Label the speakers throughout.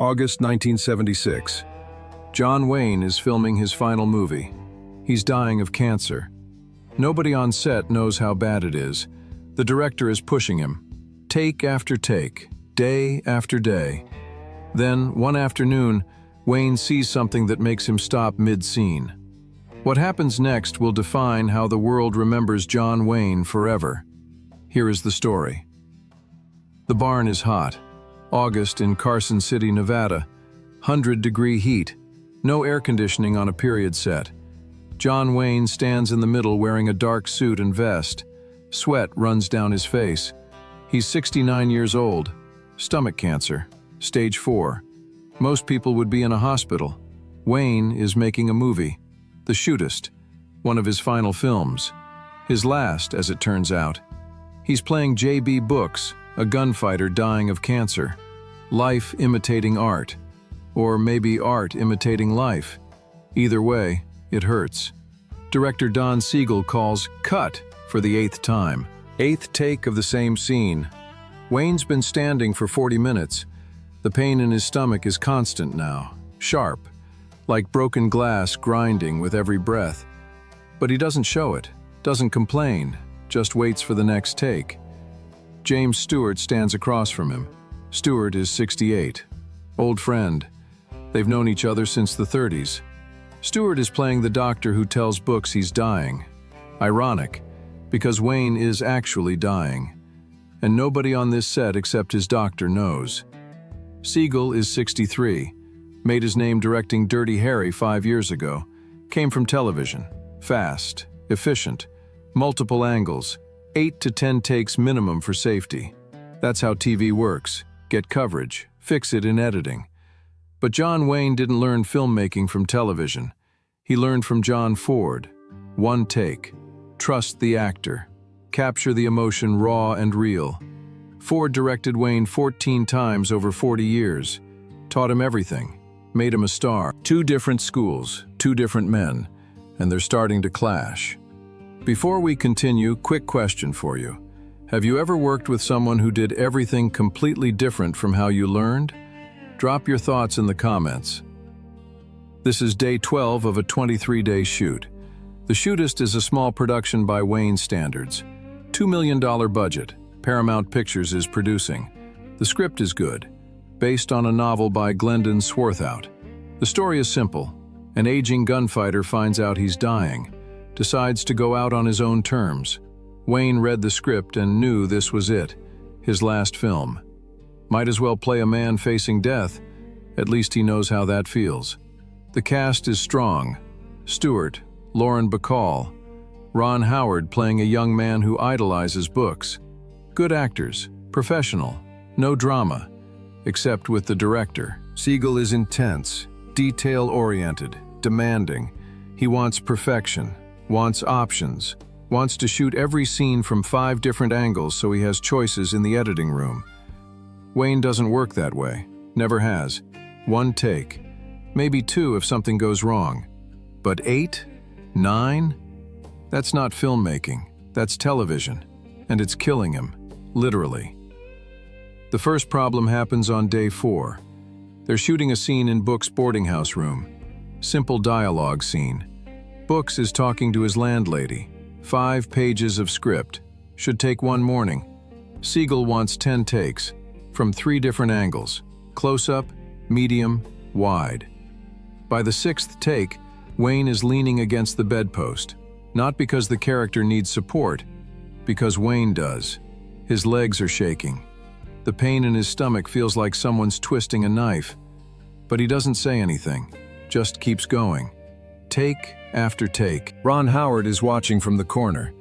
Speaker 1: August 1976. John Wayne is filming his final movie. He's dying of cancer. Nobody on set knows how bad it is. The director is pushing him. Take after take, day after day. Then, one afternoon, Wayne sees something that makes him stop mid-scene. What happens next will define how the world remembers John Wayne forever. Here is the story. The barn is hot. August in Carson City, Nevada. 100-degree heat. No air conditioning on a period set. John Wayne stands in the middle wearing a dark suit and vest. Sweat runs down his face. He's 69 years old. Stomach cancer. Stage 4. Most people would be in a hospital. Wayne is making a movie. The Shootist. One of his final films. His last, as it turns out. He's playing J.B. Brooks, a gunfighter dying of cancer. Life imitating art. Or maybe art imitating life. Either way, it hurts. Director Don Siegel calls cut for the 8th time. 8th take of the same scene. Wayne's been standing for 40 minutes. The pain in his stomach is constant now, sharp, like broken glass grinding with every breath. But he doesn't show it, doesn't complain, just waits for the next take. James Stewart stands across from him. Stewart is 68. Old friend. They've known each other since the 30s. Stewart is playing the doctor who tells Brooks he's dying. Ironic, because Wayne is actually dying. And nobody on this set except his doctor knows. Siegel is 63. Made his name directing Dirty Harry 5 years ago. Came from television. Fast, efficient, multiple angles, 8 to 10 takes minimum for safety. That's how TV works. Get coverage, fix it in editing. But John Wayne didn't learn filmmaking from television. He learned from John Ford. One take. Trust the actor. Capture the emotion raw and real. Ford directed Wayne 14 times over 40 years. Taught him everything. Made him a star. 2 different schools, 2 different men, and they're starting to clash. Before we continue, quick question for you. Have you ever worked with someone who did everything completely different from how you learned? Drop your thoughts in the comments. This is day 12 of a 23-day shoot. The Shootist is a small production by Wayne standards. $2 million budget. Paramount Pictures is producing. The script is good. Based on a novel by Glendon Swarthout. The story is simple. An aging gunfighter finds out he's dying. Decides to go out on his own terms. Wayne read the script and knew this was it. His last film. Might as well play a man facing death. At least he knows how that feels. The cast is strong. Stewart, Lauren Bacall, Ron Howard playing a young man who idolizes books. Good actors, professional, no drama, except with the director. Siegel is intense, detail-oriented, demanding. He wants perfection, wants options, wants to shoot every scene from 5 different angles so he has choices in the editing room. Wayne doesn't work that way, never has. 1 take, maybe 2 if something goes wrong. But 8? 9? That's not filmmaking, that's television, and it's killing him, literally. The first problem happens on day 4. They're shooting a scene in Brooks' boarding house room. Simple dialogue scene. Brooks is talking to his landlady. 5 pages of script. Should take 1 morning. Siegel wants 10 takes, from 3 different angles. Close-up, medium, wide. By the 6th take, Wayne is leaning against the bedpost. Not because the character needs support, because Wayne does. His legs are shaking. The pain in his stomach feels like someone's twisting a knife. But he doesn't say anything, just keeps going. Take after take. Ron Howard is watching from the corner.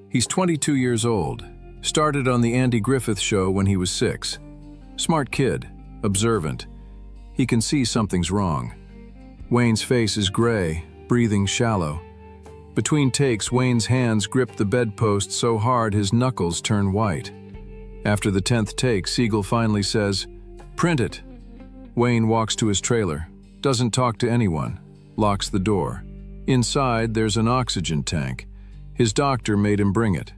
Speaker 1: He's 22 years old. Started on the Andy Griffith Show when he was 6. Smart kid, observant. He can see something's wrong. Wayne's face is gray, breathing shallow. Between takes, Wayne's hands grip the bedpost so hard his knuckles turn white. After the 10th take, Siegel finally says, "Print it." Wayne walks to his trailer, doesn't talk to anyone, locks the door. Inside, there's an oxygen tank. His doctor made him bring it.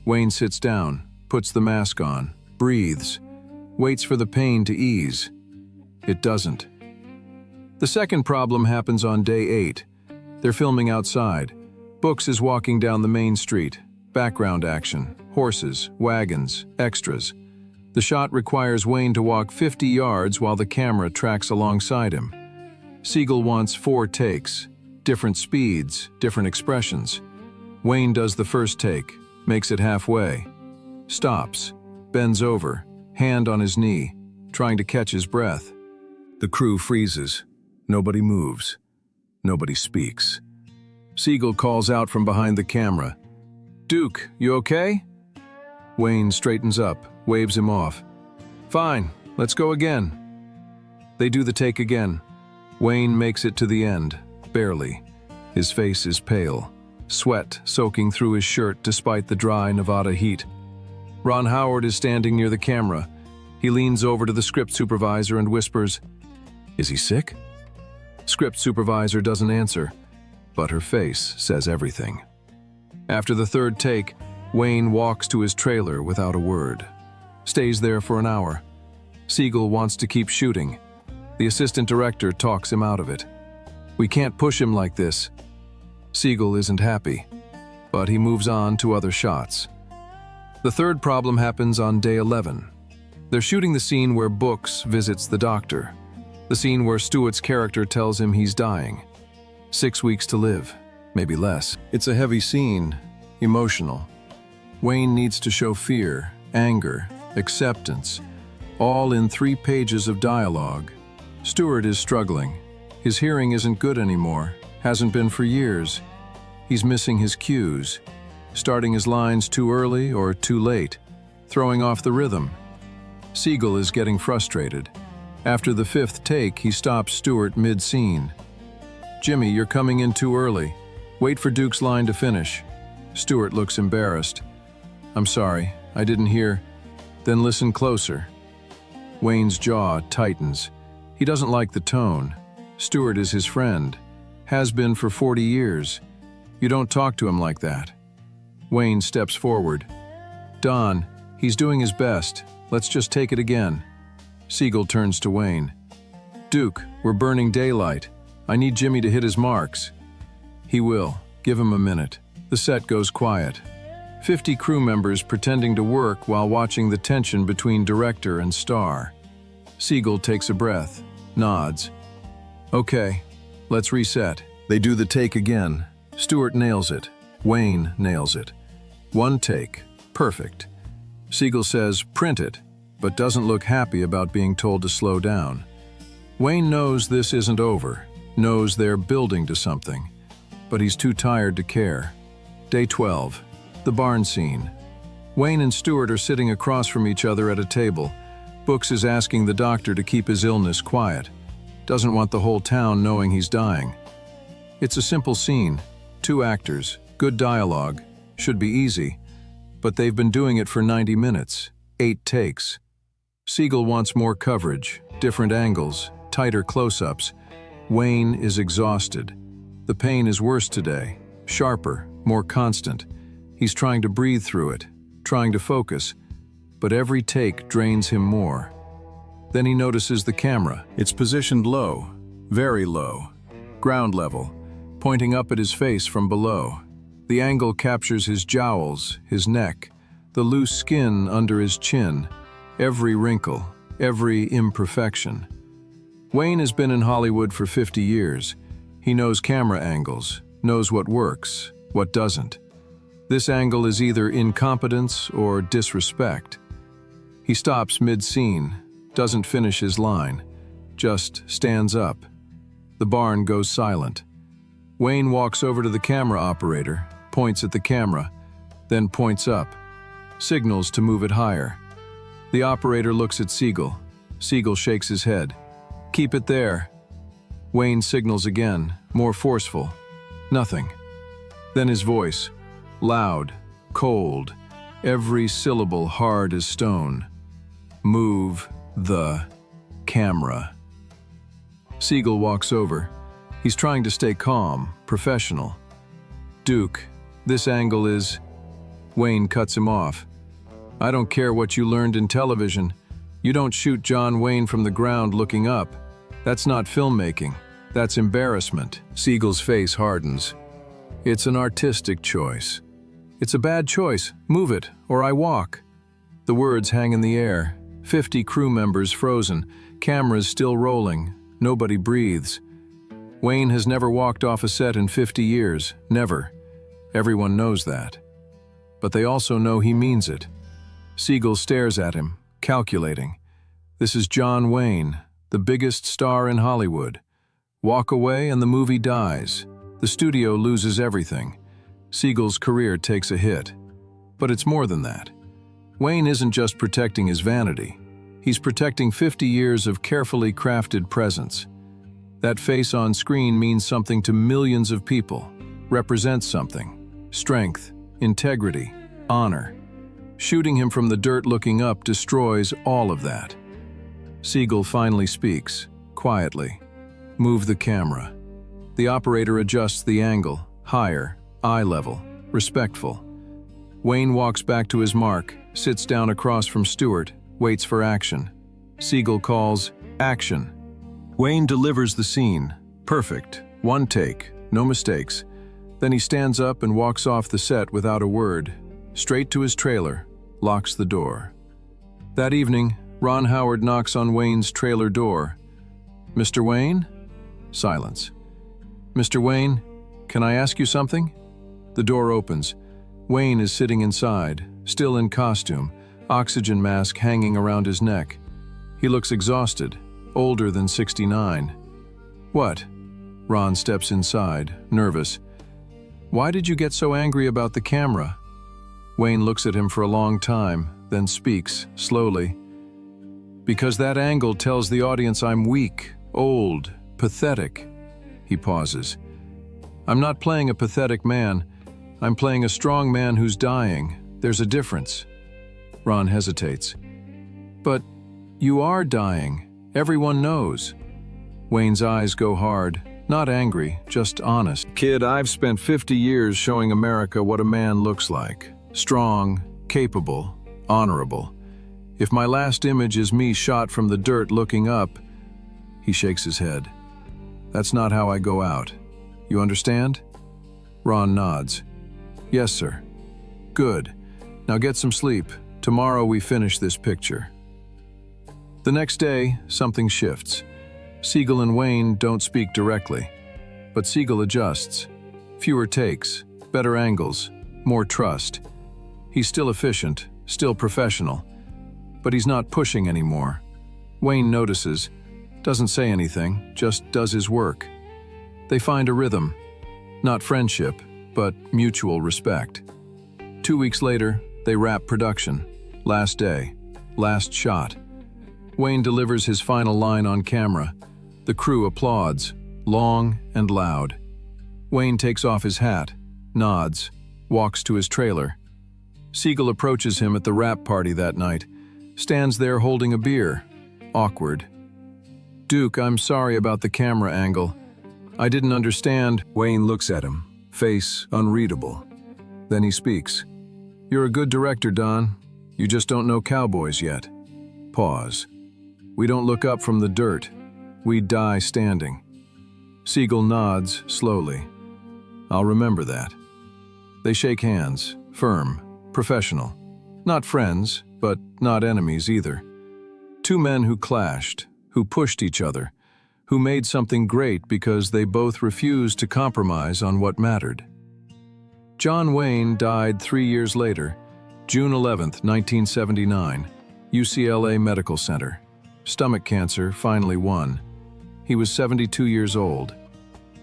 Speaker 1: Wayne sits down, puts the mask on, breathes, waits for the pain to ease. It doesn't. The second problem happens on day 8. They're filming outside. Books is walking down the main street. Background action, horses, wagons, extras. The shot requires Wayne to walk 50 yards while the camera tracks alongside him. Siegel wants 4 takes, different speeds, different expressions. Wayne does the first take, makes it halfway, stops, bends over, hand on his knee, trying to catch his breath. The crew freezes. Nobody moves. Nobody speaks. Siegel calls out from behind the camera. "Duke, you okay?" Wayne straightens up, waves him off. "Fine, let's go again." They do the take again. Wayne makes it to the end, barely. His face is pale, sweat soaking through his shirt despite the dry Nevada heat. Ron Howard is standing near the camera. He leans over to the script supervisor and whispers, "Is he sick?" Script supervisor doesn't answer, but her face says everything. After the third take, Wayne walks to his trailer without a word. Stays there for an hour. Siegel wants to keep shooting. The assistant director talks him out of it. "We can't push him like this." Siegel isn't happy, but he moves on to other shots. The third problem happens on day 11. They're shooting the scene where Books visits the doctor. The scene where Stewart's character tells him he's dying. 6 weeks to live, maybe less. It's a heavy scene, emotional. Wayne needs to show fear, anger, acceptance, all in 3 pages of dialogue. Stewart is struggling. His hearing isn't good anymore, hasn't been for years. He's missing his cues, starting his lines too early or too late, throwing off the rhythm. Siegel is getting frustrated. After the 5th take, he stops Stewart mid-scene. "Jimmy, you're coming in too early. Wait for Duke's line to finish." Stewart looks embarrassed. "I'm sorry, I didn't hear." "Then listen closer." Wayne's jaw tightens. He doesn't like the tone. Stewart is his friend, has been for 40 years. You don't talk to him like that. Wayne steps forward. "Don, he's doing his best. Let's just take it again." Siegel turns to Wayne. "Duke, we're burning daylight. I need Jimmy to hit his marks." "He will. Give him a minute." The set goes quiet. 50 crew members pretending to work while watching the tension between director and star. Siegel takes a breath, nods. "Okay, let's reset." They do the take again. Stewart nails it. Wayne nails it. 1 take. Perfect. Siegel says, "Print it," but doesn't look happy about being told to slow down. Wayne knows this isn't over, knows they're building to something, but he's too tired to care. Day 12. The barn scene. Wayne and Stewart are sitting across from each other at a table. Books is asking the doctor to keep his illness quiet. Doesn't want the whole town knowing he's dying. It's a simple scene. 2 actors, good dialogue, should be easy, but they've been doing it for 90 minutes, 8 takes. Siegel wants more coverage, different angles, tighter close-ups. Wayne is exhausted. The pain is worse today, sharper, more constant. He's trying to breathe through it, trying to focus, but every take drains him more. Then he notices the camera. It's positioned low, very low, ground level, pointing up at his face from below. The angle captures his jowls, his neck, the loose skin under his chin, every wrinkle, every imperfection. Wayne has been in Hollywood for 50 years. He knows camera angles, knows what works, what doesn't. This angle is either incompetence or disrespect. He stops mid-scene, doesn't finish his line, just stands up. The barn goes silent. Wayne walks over to the camera operator, points at the camera, then points up, signals to move it higher. The operator looks at Siegel. Siegel shakes his head. "Keep it there." Wayne signals again, more forceful. Nothing. Then his voice, loud, cold, every syllable hard as stone. "Move the camera." Siegel walks over. He's trying to stay calm, professional. "Duke, this angle is..." Wayne cuts him off. "I don't care what you learned in television. You don't shoot John Wayne from the ground looking up. That's not filmmaking. That's embarrassment. Siegel's face hardens. It's an artistic choice. It's a bad choice. Move it, or I walk. The words hang in the air. 50 crew members frozen. Cameras still rolling. Nobody breathes. Wayne has never walked off a set in 50 years. Never. Everyone knows that. But they also know he means it. Siegel stares at him, calculating. This is John Wayne, the biggest star in Hollywood. Walk away and the movie dies. The studio loses everything. Siegel's career takes a hit. But it's more than that. Wayne isn't just protecting his vanity. He's protecting 50 years of carefully crafted presence. That face on screen means something to millions of people, represents something. Strength, integrity, honor. Shooting him from the dirt looking up destroys all of that. Siegel finally speaks, quietly. Move the camera. The operator adjusts the angle, higher, eye level, respectful. Wayne walks back to his mark, sits down across from Stewart, waits for action. Siegel calls, action. Wayne delivers the scene. Perfect. One take, no mistakes. Then he stands up and walks off the set without a word, straight to his trailer, locks the door. That evening, Ron Howard knocks on Wayne's trailer door. Mr. Wayne? Silence. Mr. Wayne, can I ask you something? The door opens. Wayne is sitting inside, still in costume, oxygen mask hanging around his neck. He looks exhausted, older than 69. What? Ron steps inside, nervous. Why did you get so angry about the camera? Wayne looks at him for a long time, then speaks, slowly. Because that angle tells the audience I'm weak, old, pathetic. He pauses. I'm not playing a pathetic man. I'm playing a strong man who's dying. There's a difference. Ron hesitates. But you are dying. Everyone knows. Wayne's eyes go hard, not angry, just honest. Kid, I've spent 50 years showing America what a man looks like. Strong, capable, honorable. If my last image is me shot from the dirt looking up, he shakes his head. That's not how I go out. You understand? Ron nods. Yes, sir. Good. Now get some sleep. Tomorrow we finish this picture. The next day, something shifts. Siegel and Wayne don't speak directly, but Siegel adjusts. Fewer takes, better angles, more trust. He's still efficient, still professional, but he's not pushing anymore. Wayne notices, doesn't say anything, just does his work. They find a rhythm, not friendship, but mutual respect. 2 weeks later, they wrap production. Last day, last shot. Wayne delivers his final line on camera. The crew applauds, long and loud. Wayne takes off his hat, nods, walks to his trailer. Siegel approaches him at the wrap party that night, stands there holding a beer, awkward. Duke, I'm sorry about the camera angle. I didn't understand. Wayne looks at him, face unreadable. Then he speaks. You're a good director, Don. You just don't know cowboys yet. Pause. We don't look up from the dirt. We die standing. Siegel nods slowly. I'll remember that. They shake hands, firm, professional. Not friends, but not enemies either. Two men who clashed, who pushed each other, who made something great because they both refused to compromise on what mattered. John Wayne died 3 years later, June 11, 1979, UCLA Medical Center. Stomach cancer finally won. He was 72 years old.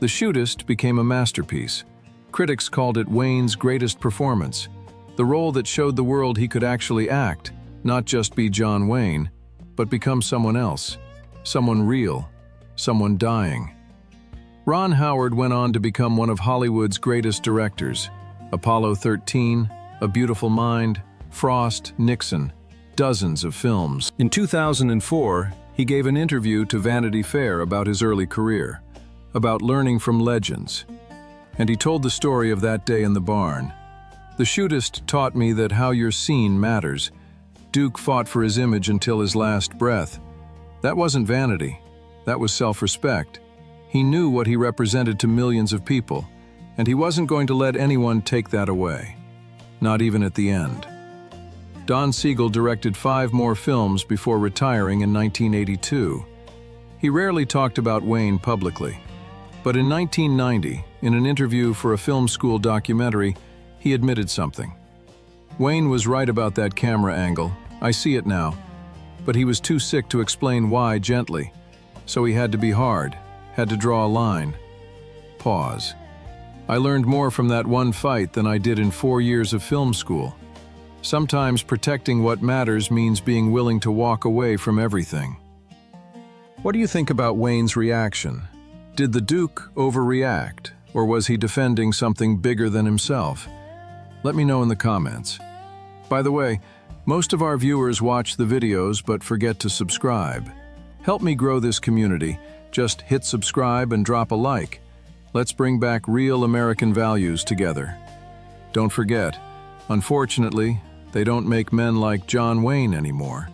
Speaker 1: The Shootist became a masterpiece. Critics called it Wayne's greatest performance, the role that showed the world he could actually act, not just be John Wayne, but become someone else, someone real, someone dying. Ron Howard went on to become one of Hollywood's greatest directors. Apollo 13, A Beautiful Mind, Frost, Nixon, dozens of films. In 2004, he gave an interview to Vanity Fair about his early career, about learning from legends. And he told the story of that day in the barn. The Shootist taught me that how you're seen matters. Duke fought for his image until his last breath. That wasn't vanity. That was self-respect. He knew what he represented to millions of people, and he wasn't going to let anyone take that away. Not even at the end. Don Siegel directed 5 more films before retiring in 1982. He rarely talked about Wayne publicly, but in 1990, in an interview for a film school documentary, he admitted something. Wayne was right about that camera angle, I see it now, but he was too sick to explain why gently, so he had to be hard, had to draw a line. Pause. I learned more from that one fight than I did in 4 years of film school. Sometimes protecting what matters means being willing to walk away from everything. What do you think about Wayne's reaction? Did the Duke overreact, or was he defending something bigger than himself? Let me know in the comments. By the way, most of our viewers watch the videos but forget to subscribe. Help me grow this community. Just hit subscribe and drop a like. Let's bring back real American values together. Don't forget, unfortunately, they don't make men like John Wayne anymore.